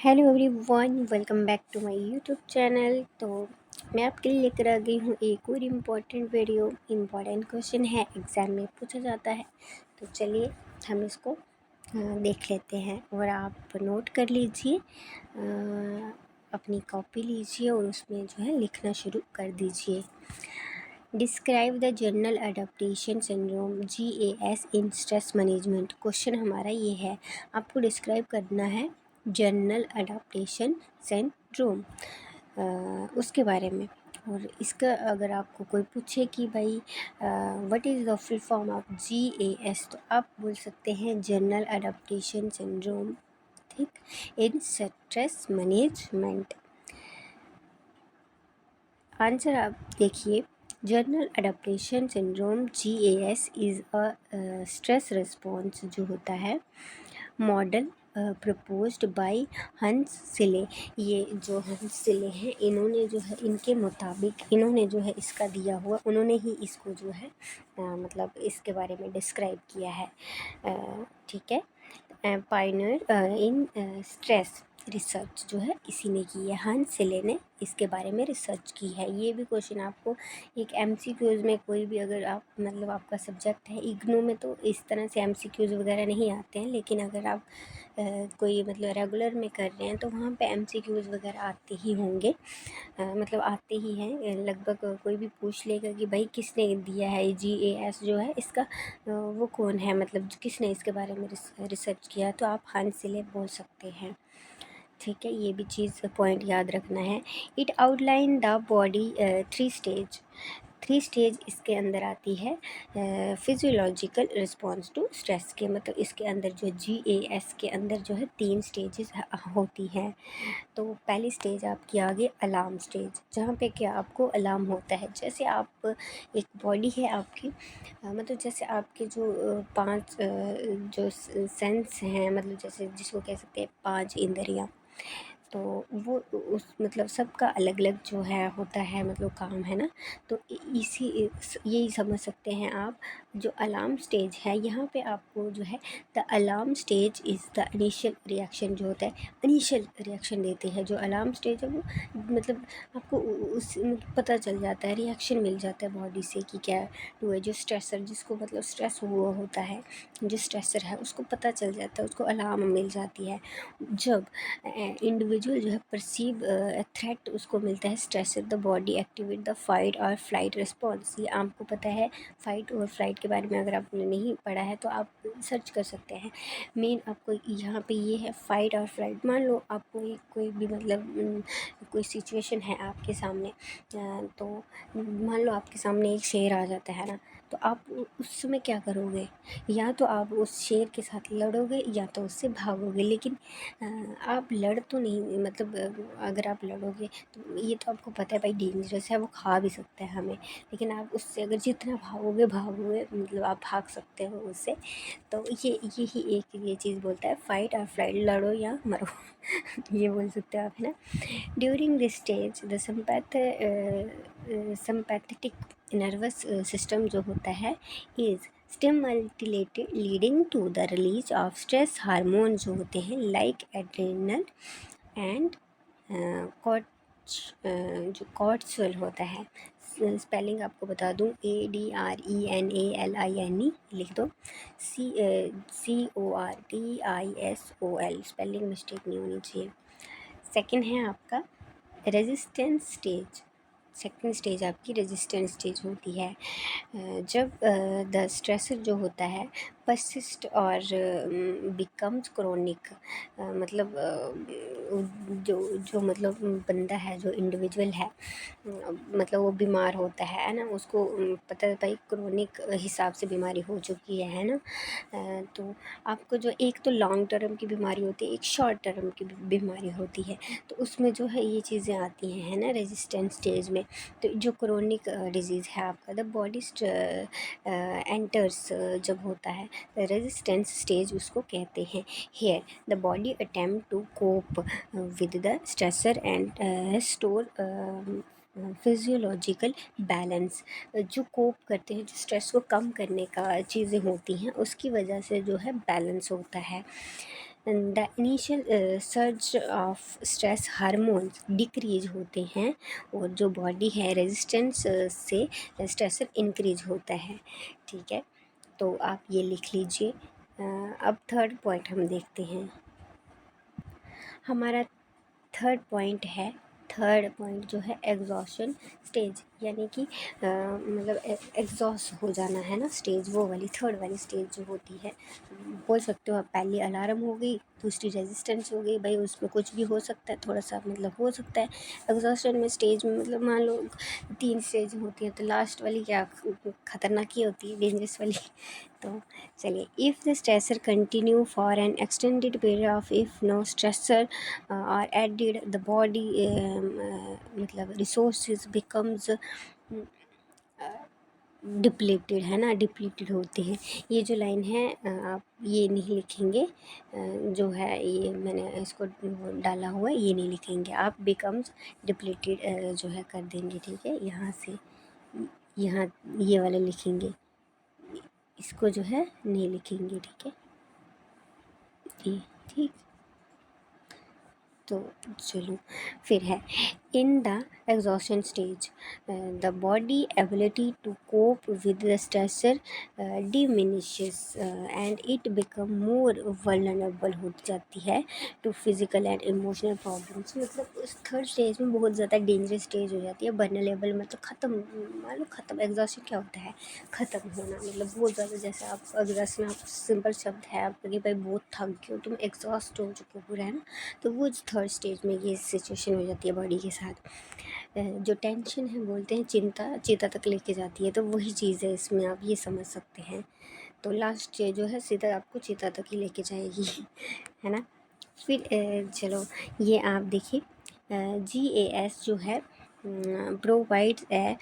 Hello everyone, welcome back to my YouTube channel. तो मैं आपके लिए लेकर आ गई हूँ एक और इम्पॉर्टेंट वीडियो। इम्पॉर्टेंट क्वेश्चन है, एग्ज़ाम में पूछा जाता है। तो चलिए हम इसको देख लेते हैं और आप नोट कर लीजिए, अपनी कॉपी लीजिए और उसमें जो है लिखना शुरू कर दीजिए। Describe the general adaptation syndrome GAS in stress management. Question हमारा ये है, आपको डिस्क्राइब करना है जनरल अडेप्टेशन सिंड्रोम उसके बारे में। और इसका अगर आपको कोई पूछे कि भाई what is the full form of GAS, तो आप बोल सकते हैं जनरल अडेप्टेशन सिंड्रोम, ठीक, इन स्ट्रेस मैनेजमेंट। आंसर आप देखिए, general adaptation syndrome GAS is a stress response जो होता है मॉडल प्रपोज्ड बाय हंस सिले। ये जो हंस सिले हैं, इन्होंने जो है, इनके मुताबिक इन्होंने जो है इसका दिया हुआ, उन्होंने ही इसको जो है मतलब इसके बारे में डिस्क्राइब किया है, ठीक है। पायनियर इन स्ट्रेस रिसर्च जो है इसी ने की है, हंस सिले ने इसके बारे में रिसर्च की है। ये भी क्वेश्चन आपको एक MCQs में, कोई भी अगर आप मतलब आपका सब्जेक्ट है इग्नू में, तो इस तरह से MCQs वगैरह नहीं आते हैं। लेकिन अगर आप कोई मतलब रेगुलर में कर रहे हैं तो वहाँ पे MCQs वगैरह आते ही होंगे, मतलब आते ही हैं लगभग। कोई भी पूछ लेगा कि भाई किसने दिया है GAS जो है इसका, वो कौन है, मतलब किसने इसके बारे में रिसर्च किया, तो आप हंस सिले बोल सकते हैं, ठीक है। ये भी चीज़ पॉइंट याद रखना है। It outline the body three stage इसके अंदर आती है फिजियोलॉजिकल रिस्पॉन्स टू स्ट्रेस के, मतलब इसके अंदर जो GAS के अंदर जो है 3 स्टेजेस होती हैं। तो पहली स्टेज आपकी आ गई अलार्म स्टेज, जहाँ पे क्या आपको अलार्म होता है। जैसे आप, एक बॉडी है आपकी, मतलब जैसे आपके जो 5 जो सेंस हैं, मतलब जैसे जिसको कह सकते हैं 5 इंद्रियाँ, तो वो उस मतलब सबका अलग अलग जो है होता है, मतलब काम है ना। तो यही समझ सकते हैं आप। जो अलार्म स्टेज है, यहाँ पे आपको जो है, the alarm stage is the initial reaction जो होता है, इनिशियल रिएक्शन देते हैं। जो अलार्म स्टेज है वो मतलब आपको उस मतलब पता चल जाता है, रिएक्शन मिल जाता है बॉडी से कि क्या हुआ है। जो स्ट्रेसर, जिसको मतलब स्ट्रेस हुआ होता है, जो स्ट्रेसर है उसको पता चल जाता है, उसको अलार्म मिल जाती है। जब इंडिविजुअल जो है परसीव थ्रेट उसको मिलता है stressor, the body activate the fight और फ्लाइट रिस्पॉन्स। ये आपको पता है, फाइट और फ्लाइट के बारे में अगर आपने नहीं पढ़ा है तो आप सर्च कर सकते हैं। मेन आपको यहाँ पे ये है, फाइट और फ्लाइट। मान लो आपको एक कोई भी मतलब कोई सिचुएशन है आपके सामने, तो मान लो आपके सामने एक शेर आ जाता है ना, तो आप उस समय क्या करोगे? या तो आप उस शेर के साथ लड़ोगे या तो उससे भागोगे। लेकिन आप लड़ तो नहीं, मतलब अगर आप लड़ोगे तो ये तो आपको पता है भाई डेंजरस है, वो खा भी सकता है हमें। लेकिन आप उससे अगर जितना भागोगे भागोगे, मतलब आप भाग सकते हो उससे। तो यही एक ये चीज़ बोलता है, फाइट और फ्लाइट, लड़ो या मरो ये बोल सकते हो आप, है ना। During this stage the sympathetic nervous system जो होता है is stimulated, leading to the release of stress hormone जो होते हैं लाइक एड्रेनल एंड जो कॉर्टिसोल होता है। स्पेलिंग आपको बता दूं, ADRENALINE लिख दो, CORTISOL, स्पेलिंग मिस्टेक नहीं होनी चाहिए। सेकंड है आपका रेजिस्टेंस स्टेज। सेकंड स्टेज आपकी रेजिस्टेंस स्टेज होती है जब द स्ट्रेसर जो होता है परसिस्ट और बिकम्स क्रोनिक, मतलब जो जो मतलब बंदा है, जो इंडिविजुअल है, मतलब वो बीमार होता है ना, उसको पता है भाई क्रोनिक हिसाब से बीमारी हो चुकी है ना। तो आपको जो एक तो लॉन्ग टर्म की बीमारी होती है, एक शॉर्ट टर्म की बीमारी होती है। तो उसमें जो है ये चीज़ें आती हैं, है ना, रेजिस्टेंस स्टेज में। तो जो क्रोनिक डिजीज़ है आपका, द बॉडी एंटर्स जब होता है रेजिस्टेंस स्टेज उसको कहते हैं। Here the body attempt to cope with the stressor and store physiological balance. जो कोप करते हैं, जो स्ट्रेस को कम करने का चीज़ें होती हैं, उसकी वजह से जो है बैलेंस होता है। The initial surge of stress hormones decrease होते हैं और जो बॉडी है रेजिस्टेंस से स्ट्रेसर इंक्रीज होता है। ठीक है, तो आप ये लिख लीजिए। अब थर्ड पॉइंट हम देखते हैं। हमारा थर्ड पॉइंट जो है एग्जॉशन स्टेज, यानी कि मतलब एग्जॉस्ट हो जाना है ना स्टेज, वो वाली थर्ड वाली स्टेज जो होती है। बोल सकते हो आप, पहली अलार्म हो गई, दूसरी रेजिस्टेंस हो गई, भाई उसमें कुछ भी हो सकता है, थोड़ा सा मतलब हो सकता है। एग्जॉस्शन में स्टेज में मतलब मान लो 3 स्टेज होती है, तो लास्ट वाली क्या खतरनाक ही होती है, डेंजरस वाली। तो चलिए, if the stressor continue for an extended period of, if no stressor और एडिड द बॉडी मतलब रिसोर्सेज बिकम्स डिप्लीटेड, है ना, डिप्लीटेड होते हैं। ये जो लाइन है आप ये नहीं लिखेंगे, जो है ये मैंने इसको डाला हुआ है, ये नहीं लिखेंगे आप, बिकम्स डिप्लीटेड जो है कर देंगे। ठीक है, यहाँ से यहाँ ये वाला लिखेंगे, इसको जो है नहीं लिखेंगे। ठीक है जी, ठीक। तो चलो फिर है, in the exhaustion stage the body ability to cope with the stressor diminishes and it become more vulnerable हो जाती है to physical and emotional problems. मतलब उस थर्ड स्टेज में बहुत ज़्यादा डेंजरस स्टेज हो जाती है, वल्नरेबल मतलब ख़त्म, मान लो ख़त्म। एग्जॉशन क्या होता है? ख़त्म होना, मतलब बहुत ज़्यादा, जैसे आप एग्जॉशन, आप सिंपल शब्द है आपके कि भाई बहुत थक गए हो, तुम एग्जॉस्ट हो चुके हो पूरा, है ना। तो वो थर्ड स्टेज में ये सिचुएशन हो जाती है बॉडी के साथ। जो टेंशन है बोलते हैं चिंता, चेता तक लेके जाती है, तो वही चीज़ है इसमें, आप ये समझ सकते हैं। तो लास्ट स्टेज जो है सीधा आपको चेता तक ही लेके जाएगी है ना। फिर चलो ये आप देखिए, GAS जो है provides a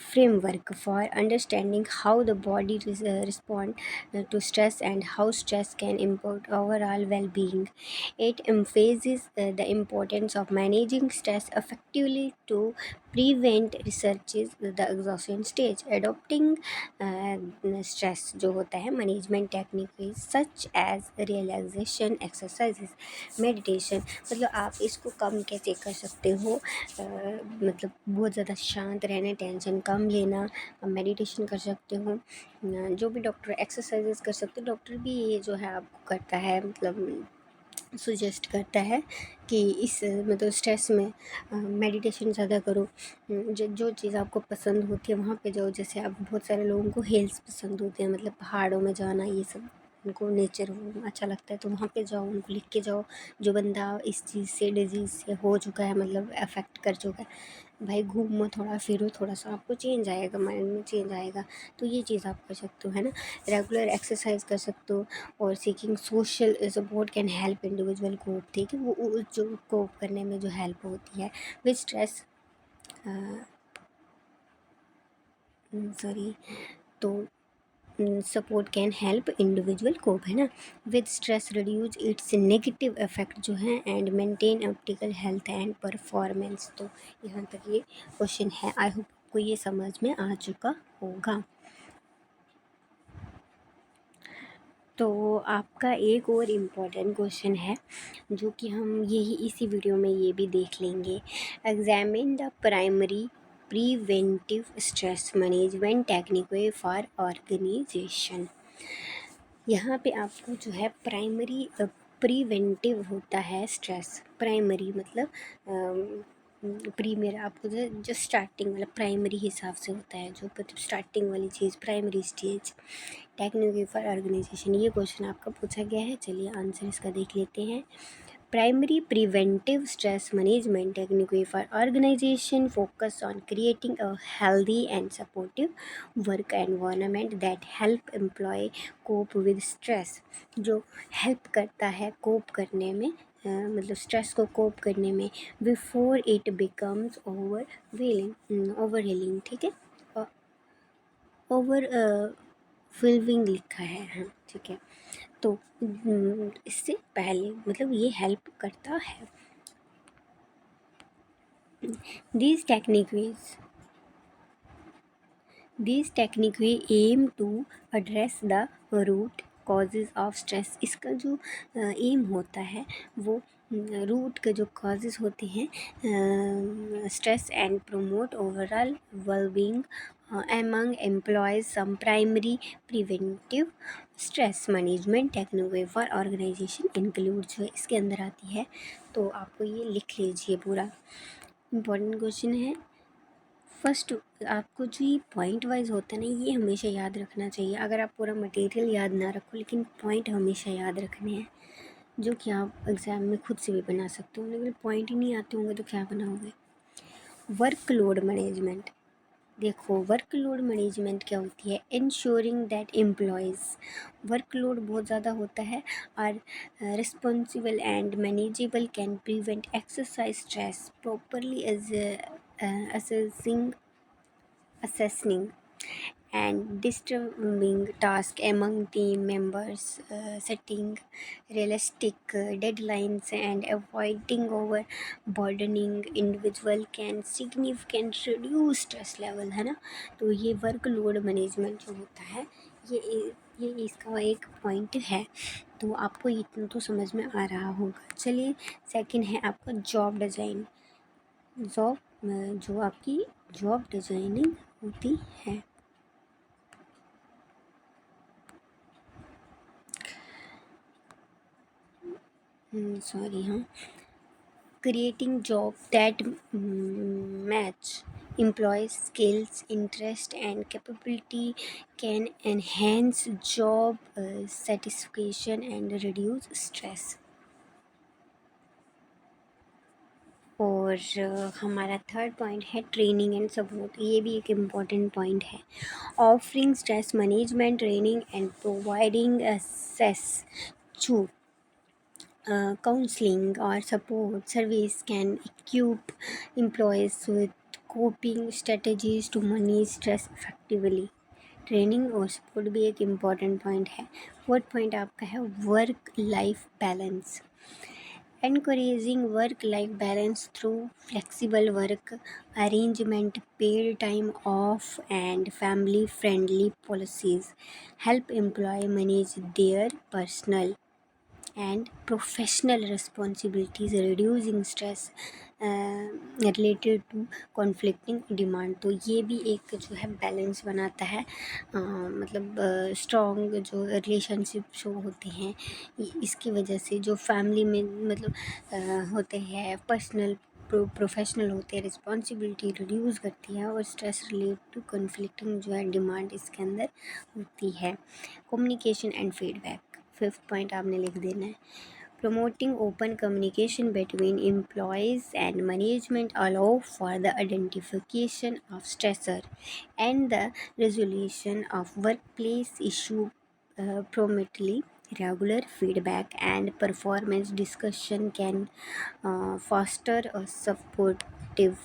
framework for understanding how the body respond to stress and how stress can impact overall well-being. It emphasizes the importance of managing stress effectively to prevent researches the exhaustion stage. Adopting stress जो होता है management techniques such as relaxation exercises, meditation, मतलब आप इसको कम कैसे कर सकते हो, मतलब बहुत ज़्यादा शांत रहना, टेंशन कम लेना, मेडिटेशन कर सकते हो, जो भी डॉक्टर एक्सरसाइजेस कर सकते हो, डॉक्टर भी ये जो है आपको करता है, मतलब सुजेस्ट करता है कि इस मतलब स्ट्रेस में मेडिटेशन ज़्यादा करो। जो चीज़ आपको पसंद होती है वहाँ पे जाओ, जैसे आप, बहुत सारे लोगों को हिल्स पसंद होते हैं, मतलब पहाड़ों में जाना, ये सब उनको नेचर अच्छा लगता है, तो वहाँ पे जाओ, उनको लिख के जाओ। जो बंदा इस चीज़ से, डिजीज़ से हो चुका है, मतलब अफेक्ट कर चुका है, भाई घूमो, थोड़ा फिरो, थोड़ा सा आपको चेंज आएगा, माइंड में चेंज आएगा। तो ये चीज़ आप कर सकते हो, है ना। रेगुलर एक्सरसाइज कर सकते हो, और seeking social support can help individual cope. ठीक है, वो जो कोप करने में जो हेल्प होती है विद स्ट्रेस, सॉरी, तो सपोर्ट कैन हेल्प इंडिविजुअल कोप, है ना, with stress, reduce it's negative effect जो है and maintain optical health and performance. तो यहाँ तक ये क्वेश्चन है। आई होप आपको ये समझ में आ चुका होगा। तो आपका एक और इम्पॉर्टेंट क्वेश्चन है जो कि हम यही इसी वीडियो में ये भी देख लेंगे। Examine the primary preventive stress management technique for organisation. यहाँ पे आपको जो है प्राइमरी प्रिवेंटिव होता है स्ट्रेस, प्राइमरी मतलब प्री मेरा आपको जो स्टार्टिंग वाला प्राइमरी हिसाब से होता है, जो मतलब स्टार्टिंग वाली चीज़, primary stage, technique for organization. ये क्वेश्चन आपका पूछा गया है। चलिए आंसर इसका देख लेते हैं। Primary preventive stress management technique for organization focus on creating a healthy and supportive work environment that help employee cope with stress। जो help करता है cope करने में, मतलब स्ट्रेस को कोप करने में, बिफोर इट बिकम्स ओवरवेलिंग। ठीक है, ओवर फिल्विंग लिखा है, हाँ ठीक है। तो इससे पहले मतलब ये हेल्प करता है। These techniques These techniques aim to address the root causes of stress, इसका जो एम होता है वो रूट के जो कॉजेज़ होते हैं stress and promote overall wellbeing among employees. Some primary preventive stress management technique for organisation include जो है इसके अंदर आती है। तो आपको ये लिख लीजिए, पूरा इम्पोर्टेंट क्वेश्चन है। फर्स्ट आपको जो ये पॉइंट वाइज होता है ना, ये हमेशा याद रखना चाहिए। अगर आप पूरा मटेरियल याद ना रखो लेकिन पॉइंट हमेशा याद रखने हैं, जो कि आप एग्ज़ाम में खुद से भी बना सकते हो। लेकिन पॉइंट ही नहीं आते होंगे तो क्या बनाओगे। वर्कलोड मैनेजमेंट, देखो वर्कलोड मैनेजमेंट क्या होती है, इंश्योरिंग दैट एम्प्लॉयज़, वर्कलोड बहुत ज़्यादा होता है और responsible and manageable can prevent exercise stress properly as assessing and distributing tasks among team members, setting realistic deadlines and avoiding overburdening individual can significantly reduce stress level, है ना। तो ये workload management जो होता है ये इसका एक पॉइंट है। तो आपको इतना तो समझ में आ रहा होगा। चलिए सेकंड है आपका जॉब डिज़ाइन। जो आपकी जॉब डिज़ाइनिंग होती है, सॉरी, हाँ, creating jobs that match employees' skills, interest, and capability can enhance job satisfaction and reduce stress. और हमारा थर्ड पॉइंट है ट्रेनिंग एंड सपोर्ट, ये भी एक इम्पॉर्टेंट पॉइंट है। Offering stress management training and providing access to counseling or support service can equip employees with coping strategies to manage stress effectively. Training और support भी एक important point है। Fourth point आपका है work life balance, encouraging work life balance through flexible work arrangement, paid time off, and family friendly policies help employee manage their personal and professional responsibilities, reducing stress related to conflicting demand। तो ये भी एक जो है balance बनाता है, मतलब strong जो रिलेशनशिप जो होते हैं इसकी वजह से जो फैमिली में मतलब होते हैं पर्सनल प्रोफेशनल होते हैं, रिस्पॉन्सिबिलिटी रिड्यूस करती है और स्ट्रेस रिलेटेड टू कन्फ्लिक्टिंग जो है डिमांड इसके अंदर होती है। Communication and feedback, fifth point आपने लिख देना है। Promoting open communication between employees and management allow for the identification of stressor and the resolution of work place issue promptly. Regular feedback and performance discussion can foster a supportive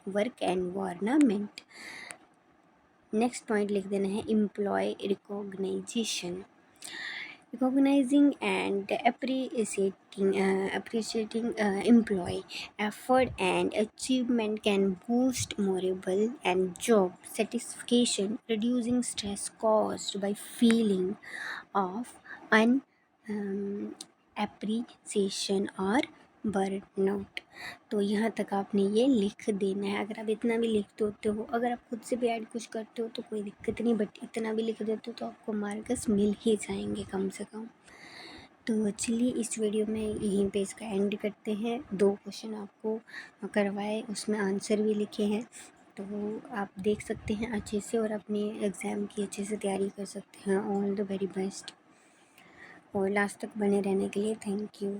work environment. Next point लिख देना है employee recognition, recognizing and appreciating employee effort and achievement can boost morale and job satisfaction, reducing stress caused by feeling of appreciation or burnout। तो यहाँ तक आपने ये लिख देना है। अगर आप इतना भी लिख देते हो, अगर आप खुद से भी ऐड कुछ करते हो तो कोई दिक्कत नहीं, बट इतना भी लिख देते हो तो आपको मार्क्स मिल ही जाएंगे कम से कम। तो चलिए इस वीडियो में यहीं पे इसका एंड करते हैं। 2 क्वेश्चन आपको करवाए, उसमें आंसर भी लिखे हैं, तो आप देख सकते हैं अच्छे से और अपने एग्ज़ाम की अच्छे से तैयारी कर सकते हैं। ऑल द वेरी बेस्ट और लास्ट तक बने रहने के लिए थैंक यू।